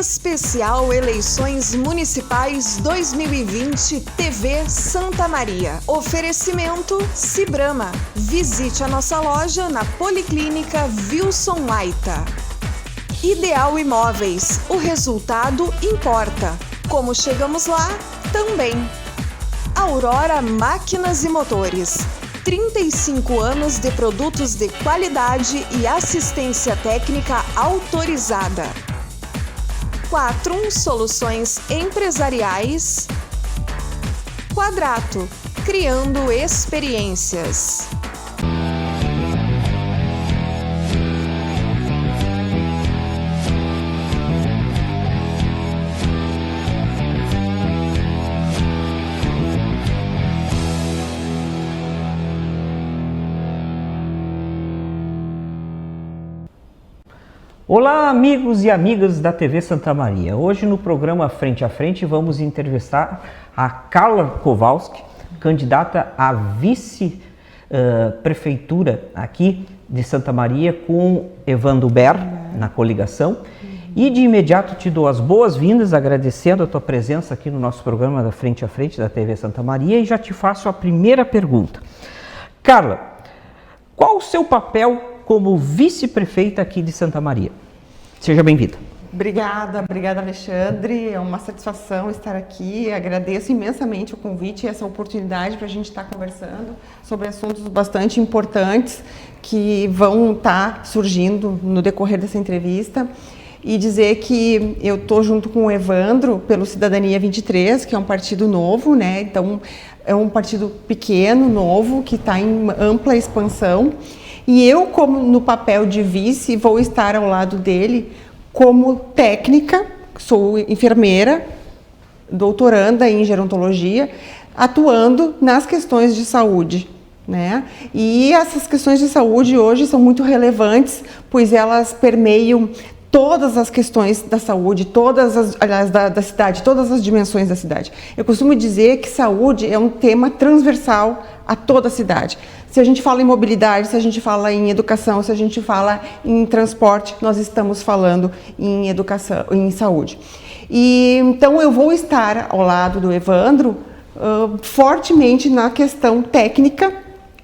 Especial Eleições Municipais 2020 TV Santa Maria. Oferecimento Cibrama. Visite a nossa loja na Policlínica Wilson Maita. Ideal Imóveis. O resultado importa. Como chegamos lá, também. Aurora Máquinas e Motores. 35 anos de produtos de qualidade e assistência técnica autorizada. 4 Soluções Empresariais. Quadrato, criando experiências. Olá, amigos e amigas da TV Santa Maria. Hoje no programa Frente a Frente vamos entrevistar a Carla Kowalski, candidata à vice-prefeitura aqui de Santa Maria com Evandro Ber na coligação. E de imediato te dou as boas-vindas, agradecendo a tua presença aqui no nosso programa da Frente a Frente da TV Santa Maria e já te faço a primeira pergunta. Carla, qual o seu papel como vice-prefeita aqui de Santa Maria? Seja bem-vinda. Obrigada Alexandre, é uma satisfação estar aqui, agradeço imensamente o convite e essa oportunidade para a gente estar conversando sobre assuntos bastante importantes que vão estar surgindo no decorrer dessa entrevista e dizer que eu estou junto com o Evandro pelo Cidadania 23, que é um partido novo, né? Então é um partido pequeno, novo, que está em ampla expansão. E eu, como no papel de vice, vou estar ao lado dele como técnica, sou enfermeira, doutoranda em gerontologia, atuando nas questões de saúde, né? E essas questões de saúde hoje são muito relevantes, pois elas permeiam todas as questões da saúde, aliás, da cidade, todas as dimensões da cidade. Eu costumo dizer que saúde é um tema transversal a toda a cidade. Se a gente fala em mobilidade, se a gente fala em educação, se a gente fala em transporte, nós estamos falando em educação, em saúde. E então eu vou estar ao lado do Evandro fortemente na questão técnica,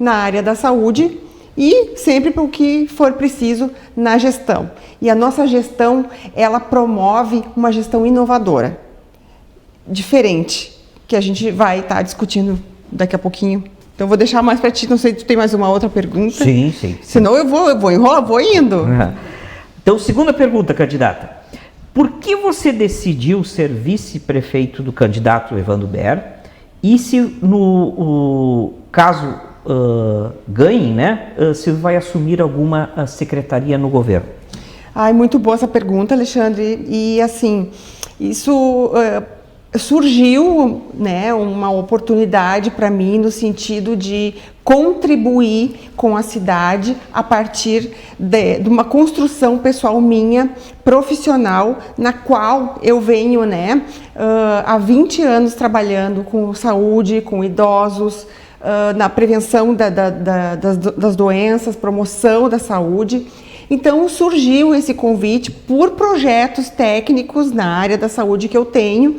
na área da saúde e sempre para o que for preciso na gestão. E a nossa gestão, ela promove uma gestão inovadora, diferente, que a gente vai estar discutindo daqui a pouquinho. Então, eu vou deixar mais para ti, não sei se tu tem mais uma outra pergunta. Sim. Senão eu vou enrolar, vou indo. Então, segunda pergunta, candidata. Por que você decidiu ser vice-prefeito do candidato Evandro Ber? E se no caso ganhe, né, se vai assumir alguma secretaria no governo? Ai, muito boa essa pergunta, Alexandre. E assim, isso surgiu, né, uma oportunidade para mim no sentido de contribuir com a cidade a partir de uma construção pessoal minha, profissional, na qual eu venho, né, há 20 anos trabalhando com saúde, com idosos, na prevenção das doenças, promoção da saúde. Então surgiu esse convite por projetos técnicos na área da saúde que eu tenho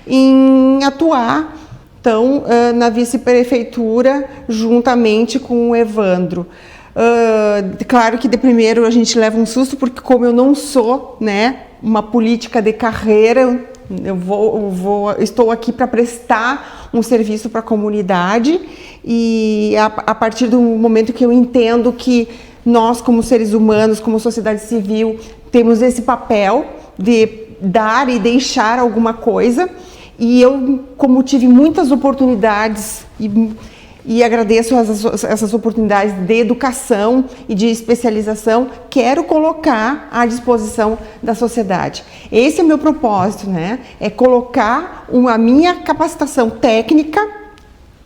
em atuar então na vice-prefeitura juntamente com o Evandro. Claro que de primeiro a gente leva um susto porque como eu não sou, né, uma política de carreira, estou aqui para prestar um serviço para a comunidade e a partir do momento que eu entendo que nós, como seres humanos, como sociedade civil, temos esse papel de dar e deixar alguma coisa. E eu, como tive muitas oportunidades e agradeço essas oportunidades de educação e de especialização, quero colocar à disposição da sociedade. Esse é o meu propósito, né? É colocar a minha capacitação técnica,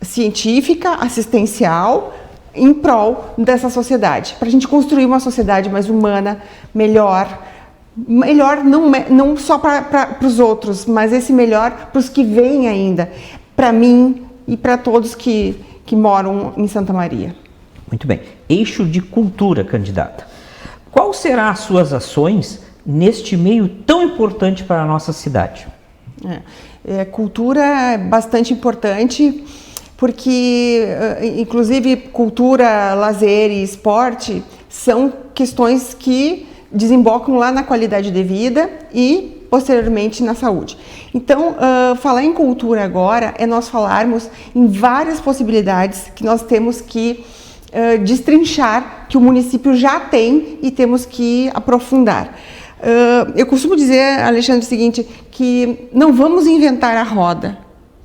científica, assistencial, em prol dessa sociedade, para a gente construir uma sociedade mais humana, melhor não só para os outros, mas esse melhor para os que vêm ainda, para mim e para todos que moram em Santa Maria. Muito bem. Eixo de cultura, candidata. Qual serão as suas ações neste meio tão importante para a nossa cidade? Cultura é bastante importante, porque, inclusive, cultura, lazer e esporte são questões que desembocam lá na qualidade de vida e, posteriormente, na saúde. Então, falar em cultura agora é nós falarmos em várias possibilidades que nós temos que destrinchar, que o município já tem e temos que aprofundar. Eu costumo dizer, Alexandre, o seguinte, que não vamos inventar a roda,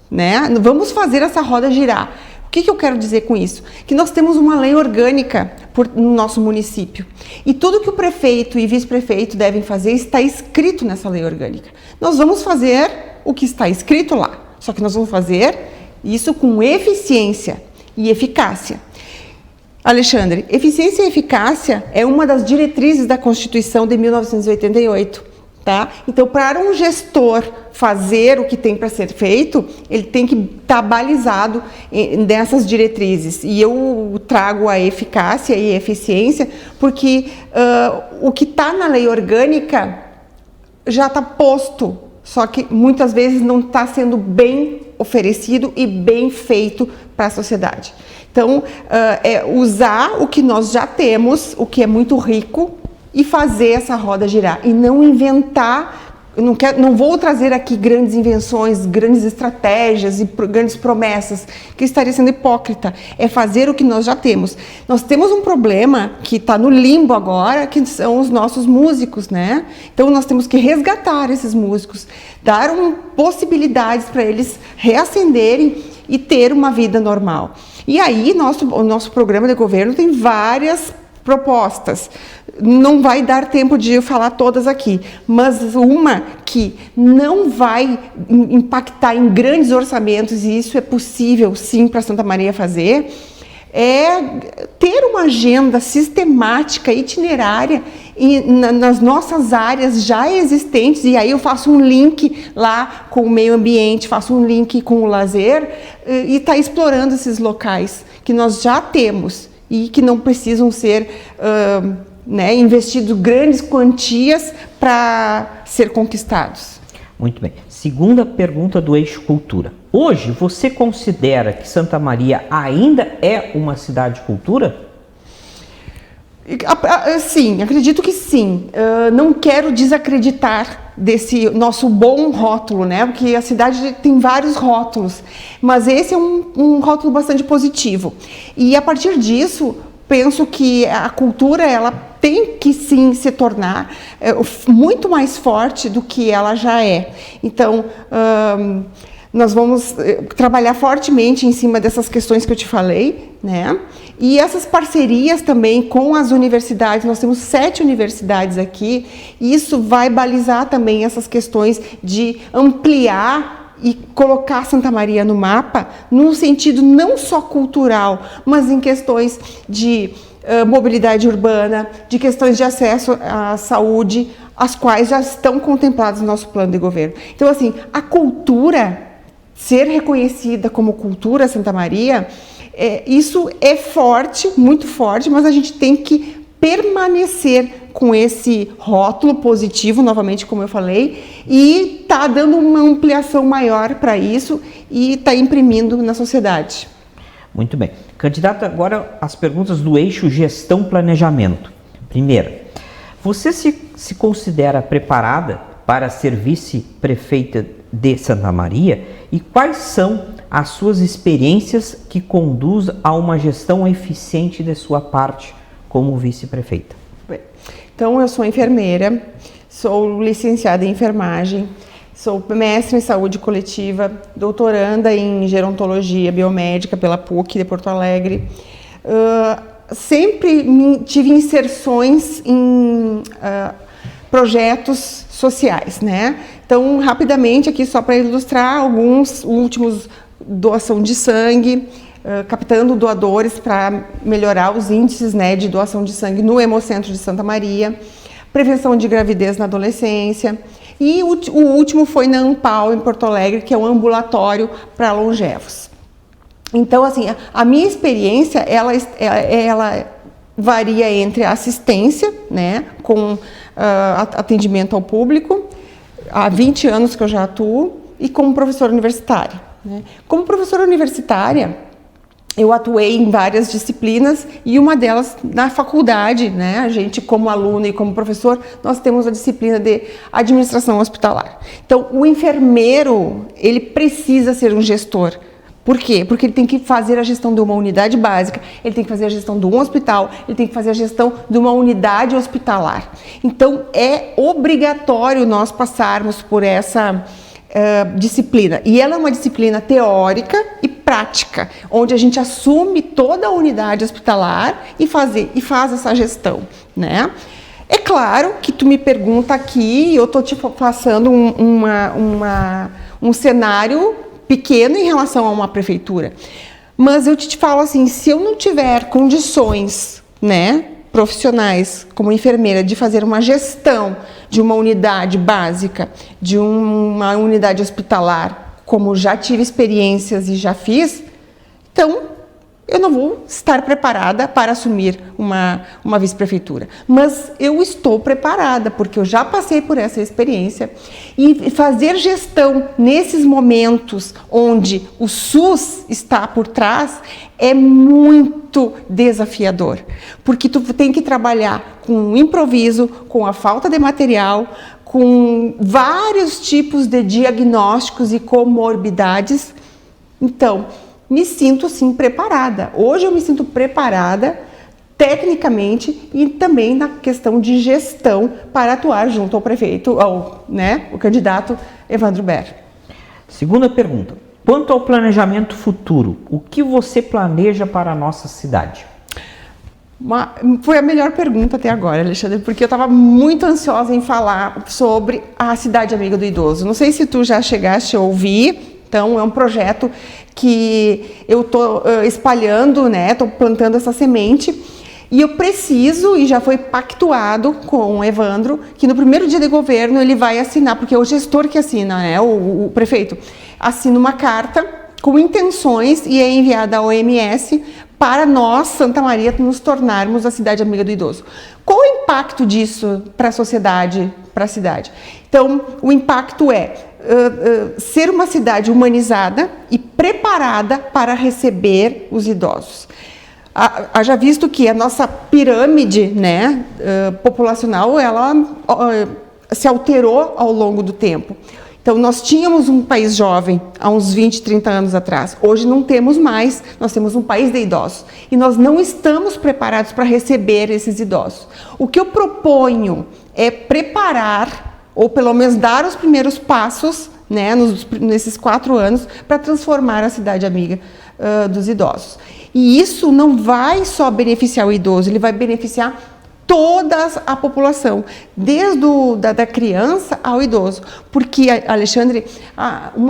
né? Vamos fazer essa roda girar. O que eu quero dizer com isso? Que nós temos uma lei orgânica no nosso município. E tudo que o prefeito e vice-prefeito devem fazer está escrito nessa lei orgânica. Nós vamos fazer o que está escrito lá. Só que nós vamos fazer isso com eficiência e eficácia. Alexandre, eficiência e eficácia é uma das diretrizes da Constituição de 1988, tá? Então, para um gestor fazer o que tem para ser feito, ele tem que estar balizado nessas diretrizes. E eu trago a eficácia e a eficiência porque o que está na lei orgânica já está posto, só que muitas vezes não está sendo bem oferecido e bem feito para a sociedade. Então, usar o que nós já temos, o que é muito rico, e fazer essa roda girar. E não inventar, não vou trazer aqui grandes invenções, grandes estratégias e grandes promessas, que estaria sendo hipócrita. É fazer o que nós já temos. Nós temos um problema que está no limbo agora, que são os nossos músicos, né? Então, nós temos que resgatar esses músicos, dar possibilidades para eles reacenderem e ter uma vida normal. E aí, o nosso programa de governo tem várias propostas. Não vai dar tempo de eu falar todas aqui, mas uma que não vai impactar em grandes orçamentos, e isso é possível sim para Santa Maria fazer, é ter uma agenda sistemática, itinerária nas nossas áreas já existentes, e aí eu faço um link lá com o meio ambiente, faço um link com o lazer, e está explorando esses locais que nós já temos e que não precisam ser investidos grandes quantias para ser conquistados. Muito bem. Segunda pergunta do eixo cultura. Hoje, você considera que Santa Maria ainda é uma cidade cultura? Sim, acredito que sim. Não quero desacreditar desse nosso bom rótulo, né? Porque a cidade tem vários rótulos, mas esse é um rótulo bastante positivo. E a partir disso, penso que a cultura, ela tem que sim se tornar muito mais forte do que ela já é. Então, nós vamos trabalhar fortemente em cima dessas questões que eu te falei, né? E essas parcerias também com as universidades, nós temos 7 universidades aqui, e isso vai balizar também essas questões de ampliar e colocar Santa Maria no mapa, num sentido não só cultural, mas em questões de mobilidade urbana, de questões de acesso à saúde, as quais já estão contempladas no nosso plano de governo. Então, assim, a cultura, ser reconhecida como cultura Santa Maria, isso é forte, muito forte, mas a gente tem que permanecer com esse rótulo positivo, novamente, como eu falei, e tá dando uma ampliação maior para isso e tá imprimindo na sociedade. Muito bem. Candidata, agora as perguntas do eixo gestão-planejamento. Primeira, você se considera preparada para ser vice-prefeita de Santa Maria? E quais são as suas experiências que conduzem a uma gestão eficiente de sua parte como vice-prefeita? Então, eu sou enfermeira, sou licenciada em enfermagem, sou mestre em saúde coletiva, doutoranda em gerontologia biomédica pela PUC de Porto Alegre. Sempre tive inserções em projetos sociais, né? Então, rapidamente aqui, só para ilustrar alguns últimos: doação de sangue, captando doadores para melhorar os índices, né, de doação de sangue no Hemocentro de Santa Maria, prevenção de gravidez na adolescência, e o último foi na Ampal, em Porto Alegre, que é um ambulatório para longevos. Então, assim, a minha experiência, ela varia entre a assistência, né, com atendimento ao público, há 20 anos que eu já atuo, e como professora universitária, né? Como professora universitária, eu atuei em várias disciplinas e uma delas na faculdade, né? A gente, como aluno e como professor, nós temos a disciplina de administração hospitalar. Então, o enfermeiro, ele precisa ser um gestor. Por quê? Porque ele tem que fazer a gestão de uma unidade básica, ele tem que fazer a gestão de um hospital, ele tem que fazer a gestão de uma unidade hospitalar. Então, é obrigatório nós passarmos por essa disciplina. E ela é uma disciplina teórica e prática, onde a gente assume toda a unidade hospitalar e faz essa gestão, né? É claro que tu me pergunta aqui, eu estou te passando um cenário pequeno em relação a uma prefeitura. Mas eu te falo assim, se eu não tiver condições, né, profissionais como enfermeira de fazer uma gestão de uma unidade básica, de uma unidade hospitalar, como já tive experiências e já fiz, então eu não vou estar preparada para assumir uma vice-prefeitura. Mas eu estou preparada, porque eu já passei por essa experiência. E fazer gestão nesses momentos onde o SUS está por trás é muito desafiador. Porque tu tem que trabalhar com o improviso, com a falta de material, com vários tipos de diagnósticos e comorbidades. Então, me sinto sim preparada. Hoje eu me sinto preparada tecnicamente e também na questão de gestão para atuar junto ao prefeito, o candidato Evandro Ber. Segunda pergunta. Quanto ao planejamento futuro, o que você planeja para a nossa cidade? Foi a melhor pergunta até agora, Alexandre, porque eu estava muito ansiosa em falar sobre a Cidade Amiga do Idoso. Não sei se tu já chegaste a ouvir. Então, é um projeto que eu estou espalhando, né? Estou plantando essa semente. E eu preciso, e já foi pactuado com o Evandro, que no primeiro dia de governo ele vai assinar, porque é o gestor que assina, né? O prefeito assina uma carta com intenções e é enviada à OMS para nós, Santa Maria, nos tornarmos a Cidade Amiga do Idoso. Qual o impacto disso para a sociedade, para a cidade? Então, o impacto é ser uma cidade humanizada e preparada para receber os idosos. Haja visto que a nossa pirâmide, né, populacional, ela se alterou ao longo do tempo. Então, nós tínhamos um país jovem há uns 20, 30 anos atrás. Hoje não temos mais, nós temos um país de idosos. E nós não estamos preparados para receber esses idosos. O que eu proponho é preparar, ou pelo menos dar os primeiros passos, né, nesses 4 anos, para transformar a cidade amiga dos idosos. E isso não vai só beneficiar o idoso, ele vai beneficiar toda a população, desde da criança ao idoso. Porque, Alexandre,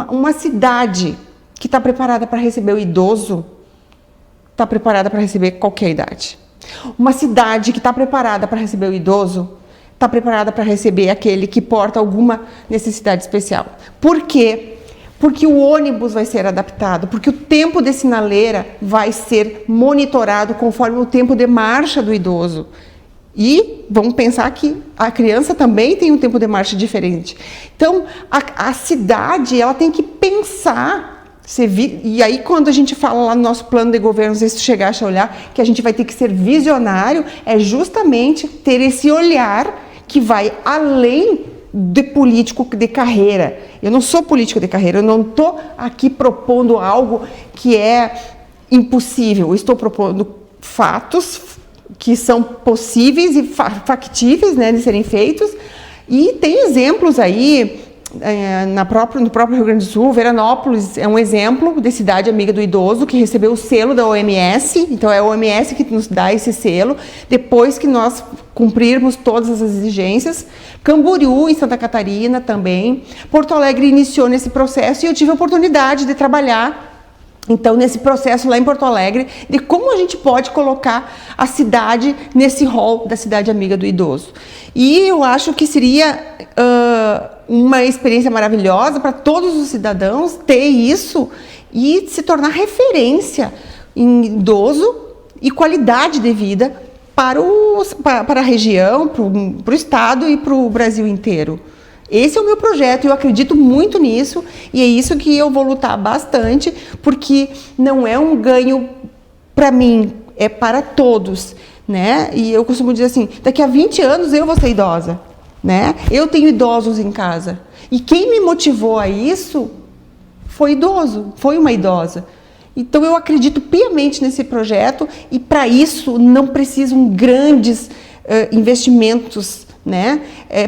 uma cidade que está preparada para receber o idoso, está preparada para receber qualquer idade. Uma cidade que está preparada para receber o idoso, está preparada para receber aquele que porta alguma necessidade especial. Por quê? Porque o ônibus vai ser adaptado, porque o tempo de sinaleira vai ser monitorado conforme o tempo de marcha do idoso. E vamos pensar que a criança também tem um tempo de marcha diferente. Então, a cidade, ela tem que pensar. E aí, quando a gente fala lá no nosso plano de governo, se tu chegasse a olhar, que a gente vai ter que ser visionário, é justamente ter esse olhar que vai além de político de carreira. Eu não sou político de carreira, eu não estou aqui propondo algo que é impossível. Eu estou propondo fatos que são possíveis e factíveis, né, de serem feitos. E tem exemplos aí, no próprio Rio Grande do Sul. Veranópolis é um exemplo de cidade amiga do idoso, que recebeu o selo da OMS. Então, é a OMS que nos dá esse selo, depois que nós cumprirmos todas as exigências. Camboriú, em Santa Catarina, também. Porto Alegre iniciou nesse processo e eu tive a oportunidade de trabalhar, então, nesse processo lá em Porto Alegre, de como a gente pode colocar a cidade nesse rol da cidade amiga do idoso. E eu acho que seria uma experiência maravilhosa para todos os cidadãos ter isso e se tornar referência em idoso e qualidade de vida para a região, para o estado e para o Brasil inteiro. Esse é o meu projeto, eu acredito muito nisso e é isso que eu vou lutar bastante, porque não é um ganho para mim, é para todos, né? E eu costumo dizer assim, daqui a 20 anos eu vou ser idosa, né? Eu tenho idosos em casa e quem me motivou a isso foi idoso, foi uma idosa. Então eu acredito piamente nesse projeto e para isso não precisam grandes investimentos, né?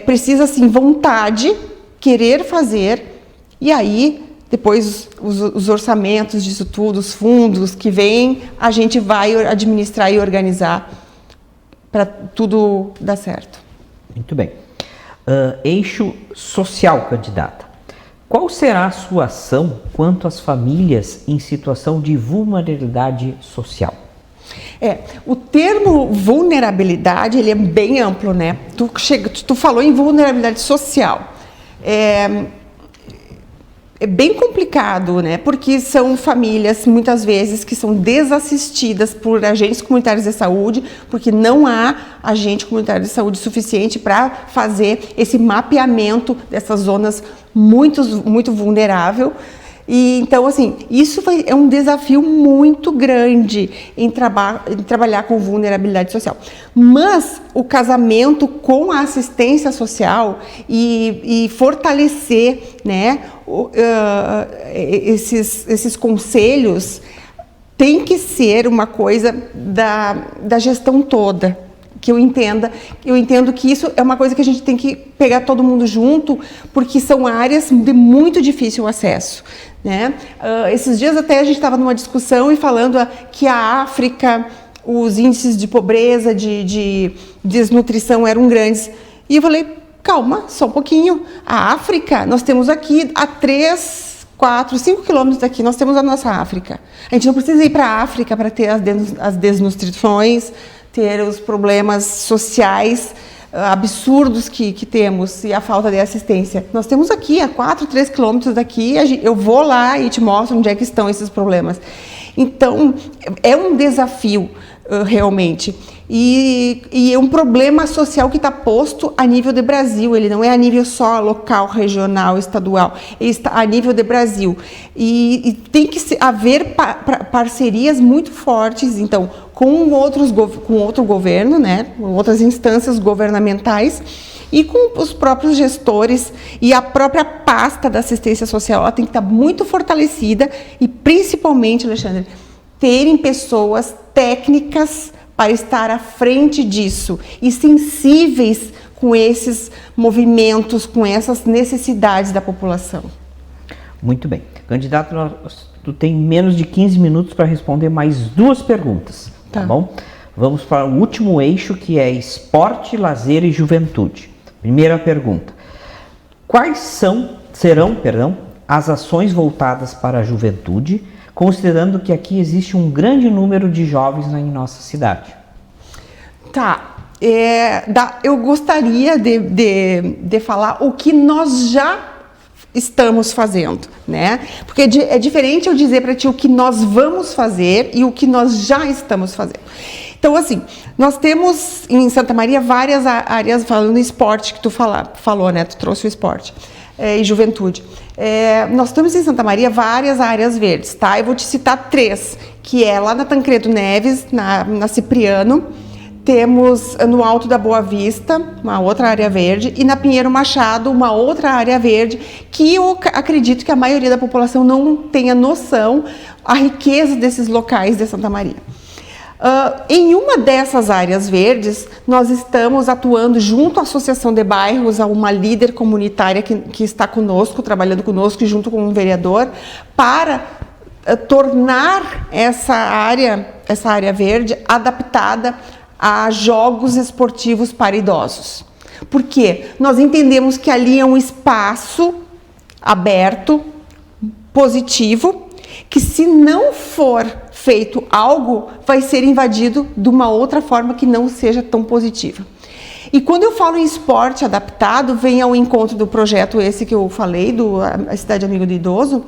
Precisa assim vontade, querer fazer e aí depois os orçamentos disso tudo, os fundos que vêm, a gente vai administrar e organizar para tudo dar certo. Muito bem. Eixo social, candidata. Qual será a sua ação quanto às famílias em situação de vulnerabilidade social? O termo vulnerabilidade, ele é bem amplo, né? Tu falou em vulnerabilidade social. É bem complicado, né? Porque são famílias, muitas vezes, que são desassistidas por agentes comunitários de saúde, porque não há agente comunitário de saúde suficiente para fazer esse mapeamento dessas zonas muito vulnerável. E, então, assim, isso é um desafio muito grande em trabalhar com vulnerabilidade social. Mas o casamento com a assistência social e fortalecer, né, esses conselhos tem que ser uma coisa da gestão toda. Eu entendo que isso é uma coisa que a gente tem que pegar todo mundo junto, porque são áreas de muito difícil acesso, né? Esses dias até a gente estava numa discussão e falando que a África, os índices de pobreza, de desnutrição eram grandes. E eu falei, calma, só um pouquinho. A África, nós temos aqui a 3, 4, 5 quilômetros daqui, nós temos a nossa África. A gente não precisa ir para a África para ter as desnutrições, ter os problemas sociais absurdos que temos e a falta de assistência. Nós temos aqui, a 4, 3 quilômetros daqui, eu vou lá e te mostro onde é que estão esses problemas. Então, é um desafio realmente. E é um problema social que está posto a nível de Brasil, ele não é a nível só local, regional, estadual, ele está a nível de Brasil. E tem que haver parcerias muito fortes, então, com outro governo, né, com outras instâncias governamentais e com os próprios gestores e a própria pasta da assistência social, ela tem que estar muito fortalecida e principalmente, Alexandre, terem pessoas técnicas para estar à frente disso e sensíveis com esses movimentos, com essas necessidades da população. Muito bem. Candidato, tu tem menos de 15 minutos para responder mais 2 perguntas, tá bom? Vamos para o último eixo, que é esporte, lazer e juventude. Primeira pergunta. Quais serão as ações voltadas para a juventude, considerando que aqui existe um grande número de jovens em nossa cidade? Eu gostaria de falar o que nós já estamos fazendo, né? Porque é diferente eu dizer para ti o que nós vamos fazer e o que nós já estamos fazendo. Então, assim, nós temos em Santa Maria várias áreas, falando em esporte, que tu falou, né? Tu trouxe o esporte e juventude. Nós temos em Santa Maria várias áreas verdes, tá? Eu vou te citar 3, que é lá na Tancredo Neves, na Cipriano, temos no Alto da Boa Vista, uma outra área verde, e na Pinheiro Machado, uma outra área verde, que eu acredito que a maioria da população não tenha noção a riqueza desses locais de Santa Maria. Em uma dessas áreas verdes, nós estamos atuando junto à Associação de Bairros, a uma líder comunitária que está conosco, trabalhando conosco, junto com um vereador, para tornar essa área verde adaptada a jogos esportivos para idosos. Por quê? Nós entendemos que ali é um espaço aberto, positivo, que se não for feito algo, vai ser invadido de uma outra forma que não seja tão positiva. E quando eu falo em esporte adaptado, vem ao encontro do projeto esse que eu falei, a Cidade Amigo do Idoso,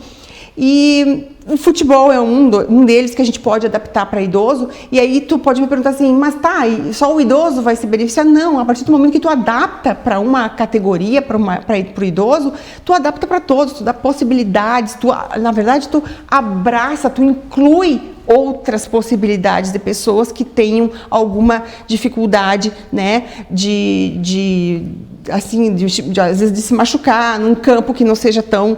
E o futebol é um deles que a gente pode adaptar para idoso, e aí tu pode me perguntar assim, mas tá, e só o idoso vai se beneficiar? Não, a partir do momento que tu adapta para uma categoria, para o idoso, tu adapta para todos, tu dá possibilidades, na verdade tu abraça, tu inclui outras possibilidades de pessoas que tenham alguma dificuldade, né, às vezes de se machucar num campo que não seja tão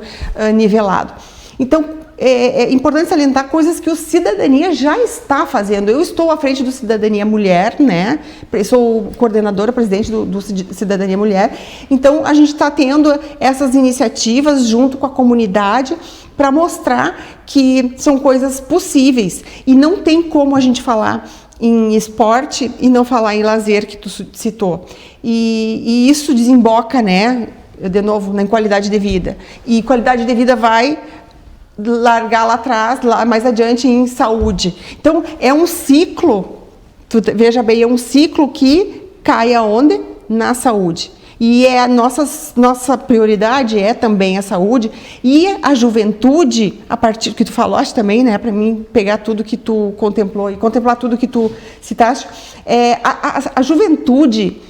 nivelado. Então, é importante salientar coisas que o Cidadania já está fazendo. Eu estou à frente do Cidadania Mulher, né? Sou coordenadora, presidente do Cidadania Mulher. Então, a gente está tendo essas iniciativas junto com a comunidade para mostrar que são coisas possíveis. E não tem como a gente falar em esporte e não falar em lazer, que tu citou. E isso desemboca, né, de novo, na qualidade de vida. E qualidade de vida vai largar lá atrás, lá mais adiante, em saúde. Então, é um ciclo, veja bem, é um ciclo que cai aonde? Na saúde. E a nossa prioridade é também a saúde e a juventude, a partir do que tu falaste também, né, para mim pegar tudo que tu contemplou e contemplar tudo que tu citaste, a juventude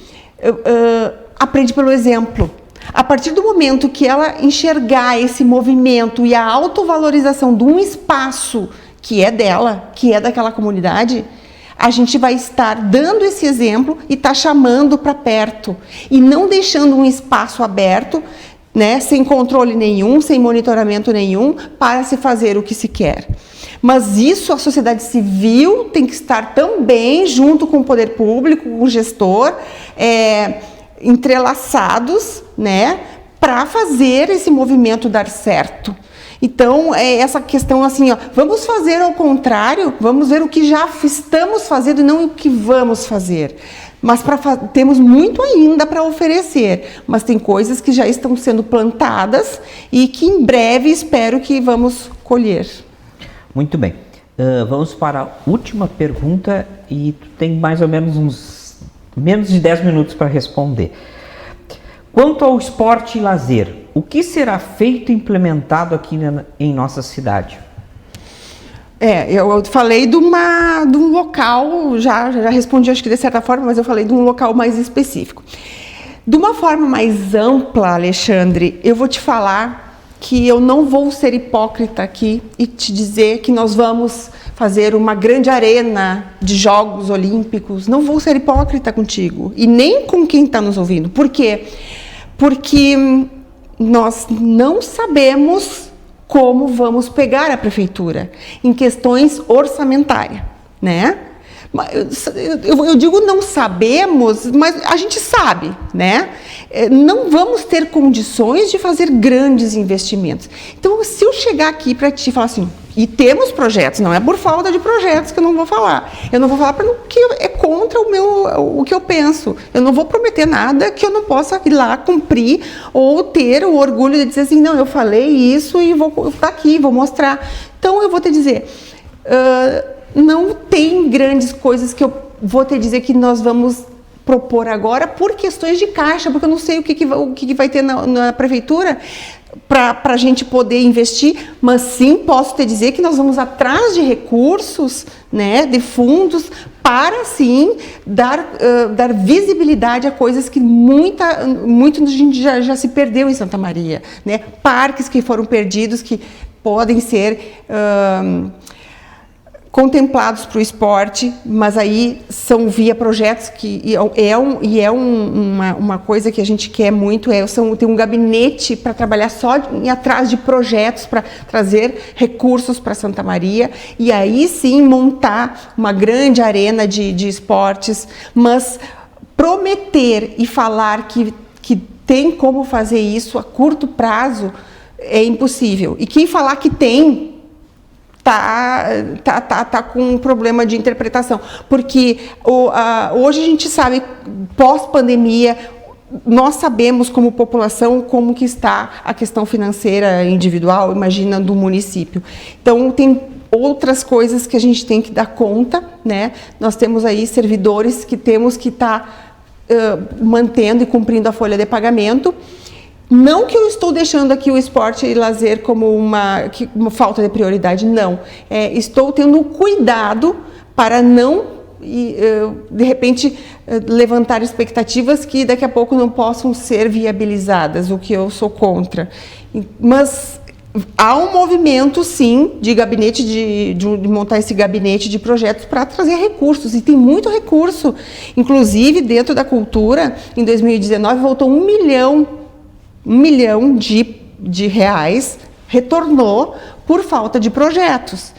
aprende pelo exemplo. A partir do momento que ela enxergar esse movimento e a autovalorização de um espaço que é dela, que é daquela comunidade, a gente vai estar dando esse exemplo e tá chamando para perto e não deixando um espaço aberto, né, sem controle nenhum, sem monitoramento nenhum, para se fazer o que se quer. Mas isso a sociedade civil tem que estar também junto com o poder público, com o gestor, entrelaçados, né, para fazer esse movimento dar certo. Então, essa questão assim, ó, vamos fazer ao contrário, vamos ver o que já estamos fazendo e não o que vamos fazer. Mas temos muito ainda para oferecer, mas tem coisas que já estão sendo plantadas e que em breve espero que vamos colher. Muito bem. Vamos para a última pergunta e tu tem mais ou menos menos de 10 minutos para responder. Quanto ao esporte e lazer, o que será feito e implementado aqui em nossa cidade? Eu falei de um local, já respondi acho que de certa forma, mas eu falei de um local mais específico. De uma forma mais ampla, Alexandre, eu vou te falar que eu não vou ser hipócrita aqui e te dizer que nós vamos fazer uma grande arena de Jogos Olímpicos. Não vou ser hipócrita contigo e nem com quem está nos ouvindo. Por quê? Porque nós não sabemos como vamos pegar a prefeitura em questões orçamentárias, né? Eu digo não sabemos, mas a gente sabe, né? Não vamos ter condições de fazer grandes investimentos. Então, se eu chegar aqui para ti e falar assim, e temos projetos, não é por falta de projetos que eu não vou falar. Eu não vou falar porque é contra o que eu penso. Eu não vou prometer nada que eu não possa ir lá cumprir ou ter o orgulho de dizer assim, não, eu falei isso e vou estar aqui, vou mostrar. Então, eu vou te dizer... não tem grandes coisas que eu vou te dizer que nós vamos propor agora por questões de caixa, porque eu não sei o que vai ter na prefeitura para a gente poder investir, mas sim posso te dizer que nós vamos atrás de recursos, né, de fundos, para sim dar visibilidade a coisas que muito a gente já se perdeu em Santa Maria, né? Parques que foram perdidos, que podem ser... contemplados para o esporte, mas aí são via projetos que uma coisa que a gente quer muito, tem um gabinete para trabalhar só atrás de projetos para trazer recursos para Santa Maria e aí sim montar uma grande arena de esportes, mas prometer e falar que tem como fazer isso a curto prazo é impossível. E quem falar que tem tá com um problema de interpretação, porque hoje a gente sabe, pós-pandemia, nós sabemos como população como que está a questão financeira individual, imagina, do município. Então, tem outras coisas que a gente tem que dar conta, né? Nós temos aí servidores que temos que estar mantendo e cumprindo a folha de pagamento, Não que eu estou deixando aqui o esporte e lazer como uma falta de prioridade, não. Estou tendo cuidado para não, de repente, levantar expectativas que daqui a pouco não possam ser viabilizadas, o que eu sou contra. Mas há um movimento, sim, de gabinete, de montar esse gabinete de projetos para trazer recursos, e tem muito recurso. Inclusive, dentro da cultura, em 2019, voltou 1 milhão de reais, retornou por falta de projetos.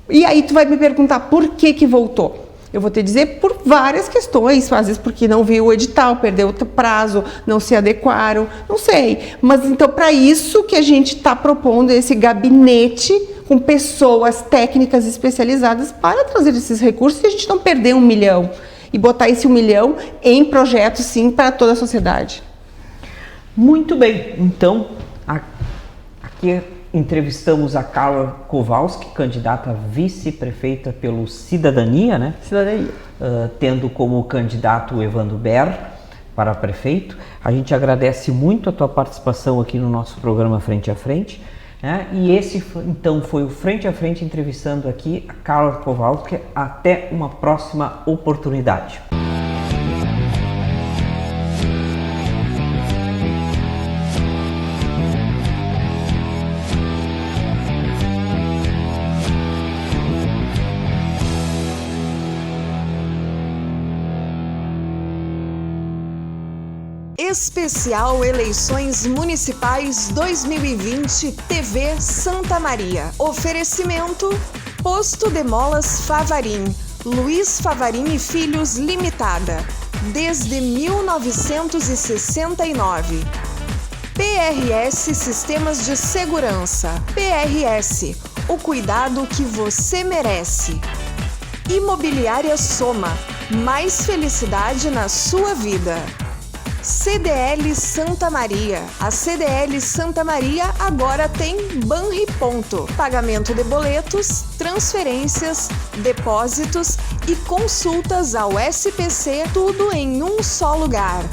E aí tu vai me perguntar por que voltou? Eu vou te dizer por várias questões, às vezes porque não viu o edital, perdeu o prazo, não se adequaram, não sei. Mas então, para isso que a gente está propondo esse gabinete com pessoas técnicas especializadas para trazer esses recursos e a gente não perder 1 milhão. E botar esse 1 milhão em projetos, sim, para toda a sociedade. Muito bem, então aqui entrevistamos a Carla Kowalski, candidata a vice-prefeita pelo Cidadania, né? Cidadania. Tendo como candidato o Evandro Ber para prefeito. A gente agradece muito a tua participação aqui no nosso programa Frente a Frente, né? E esse então foi o Frente a Frente entrevistando aqui a Carla Kowalski. Até uma próxima oportunidade. Especial Eleições Municipais 2020 TV Santa Maria. Oferecimento: Posto de Molas Favarim, Luiz Favarim e Filhos Limitada, desde 1969. PRS Sistemas de Segurança. PRS, o cuidado que você merece. Imobiliária Soma, mais felicidade na sua vida. CDL Santa Maria. A CDL Santa Maria agora tem Banriponto. Pagamento de boletos, transferências, depósitos e consultas ao SPC, tudo em um só lugar.